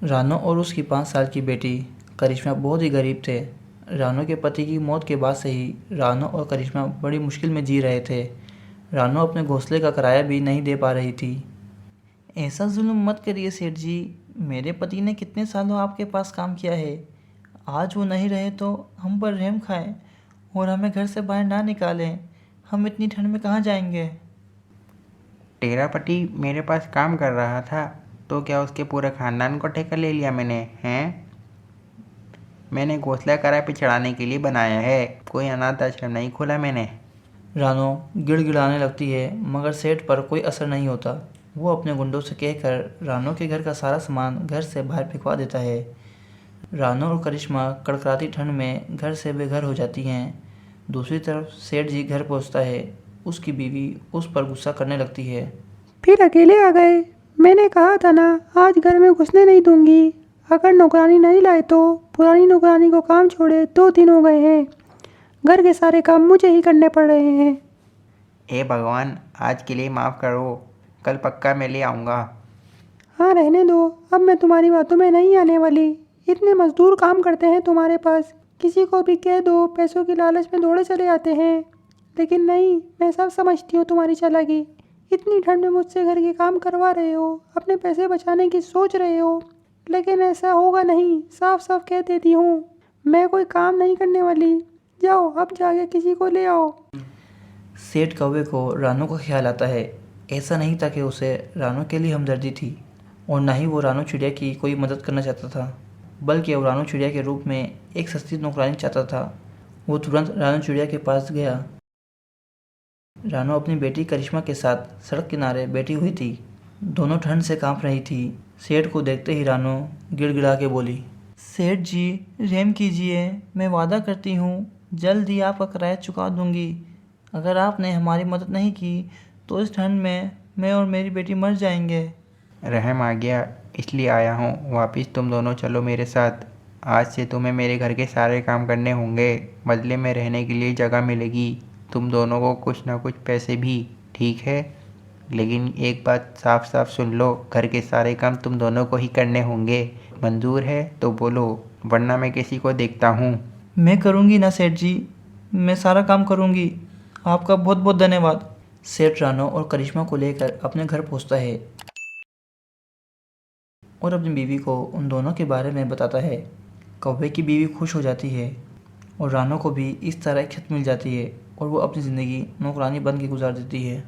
रानो और उसकी 5 साल की बेटी करिश्मा बहुत ही गरीब थे। रानो के पति की मौत के बाद से ही रानो और करिश्मा बड़ी मुश्किल में जी रहे थे। रानो अपने घोंसले का किराया भी नहीं दे पा रही थी। ऐसा जुल्म मत करिए सेठ जी, मेरे पति ने कितने सालों आपके पास काम किया है। आज वो नहीं रहे तो हम पर रहम खाएं और हमें घर से बाहर ना निकालें। हम इतनी ठंड में कहाँ जाएंगे। तेरा पति मेरे पास काम कर रहा था तो क्या उसके पूरे खानदान को ठेका ले लिया मैंने? हैं? मैंने घोंसला किराए पे चढ़ाने के लिए बनाया है, कोई अनाथ आश्रम नहीं खोला मैंने। रानो गिड़गिड़ाने लगती है मगर सेठ पर कोई असर नहीं होता। वो अपने गुंडों से कहकर रानो के घर का सारा सामान घर से बाहर फेंकवा देता है। रानो और करिश्मा कड़कड़ाती ठंड में घर से बेघर हो जाती हैं। दूसरी तरफ सेठ जी घर पहुंचता है। उसकी बीवी उस पर गुस्सा करने लगती है। फिर अकेले आ गए। मैंने कहा था ना, आज घर में घुसने नहीं दूंगी। अगर नौकरानी नहीं लाए तो पुरानी नौकरानी को काम छोड़े 2 दिन हो गए हैं। घर के सारे काम मुझे ही करने पड़ रहे हैं। ए भगवान, आज के लिए माफ़ करो, कल पक्का मैं ले आऊँगा। हाँ रहने दो, अब मैं तुम्हारी बातों में नहीं आने वाली। इतने मजदूर काम करते हैं तुम्हारे पास, किसी को भी कह दो पैसों की लालच में दौड़े चले आते हैं। लेकिन नहीं, मैं सब समझती हूँ तुम्हारी चालाकी। इतनी ठंड में मुझसे घर के काम करवा रहे हो, अपने पैसे बचाने की सोच रहे हो, लेकिन ऐसा होगा नहीं। साफ साफ कह देती हूँ, मैं कोई काम नहीं करने वाली। जाओ अब जाके किसी को ले आओ। सेठ कौवे को रानो का ख्याल आता है। ऐसा नहीं था कि उसे रानो के लिए हमदर्दी थी और ना ही वो रानो चिड़िया की कोई मदद करना चाहता था, बल्कि वो रानो चिड़िया के रूप में एक सस्ती नौकरानी चाहता था। वो तुरंत रानो चिड़िया के पास गया। रानो अपनी बेटी करिश्मा के साथ सड़क किनारे बैठी हुई थी। दोनों ठंड से कांप रही थी। सेठ को देखते ही रानो गिड़गिड़ा के बोली, सेठ जी रहम कीजिए, मैं वादा करती हूँ जल्द ही आपका किराया चुका दूंगी। अगर आपने हमारी मदद नहीं की तो इस ठंड में मैं और मेरी बेटी मर जाएंगे। रहम आ गया इसलिए आया हूँ, वापिस तुम दोनों चलो मेरे साथ। आज से तुम्हें मेरे घर के सारे काम करने होंगे, बदले में रहने के लिए जगह मिलेगी, तुम दोनों को कुछ ना कुछ पैसे भी, ठीक है? लेकिन एक बात साफ साफ सुन लो, घर के सारे काम तुम दोनों को ही करने होंगे। मंजूर है तो बोलो, वरना मैं किसी को देखता हूँ। मैं करूँगी ना सेठ जी, मैं सारा काम करूँगी। आपका बहुत बहुत धन्यवाद। सेठ रानो और करिश्मा को लेकर अपने घर पहुँचता है और अपनी बीवी को उन दोनों के बारे में बताता है। कौवे की बीवी खुश हो जाती है और रानो को भी इस तरह एक छत मिल जाती है और वो अपनी ज़िंदगी नौकरानी बन के गुजार देती है।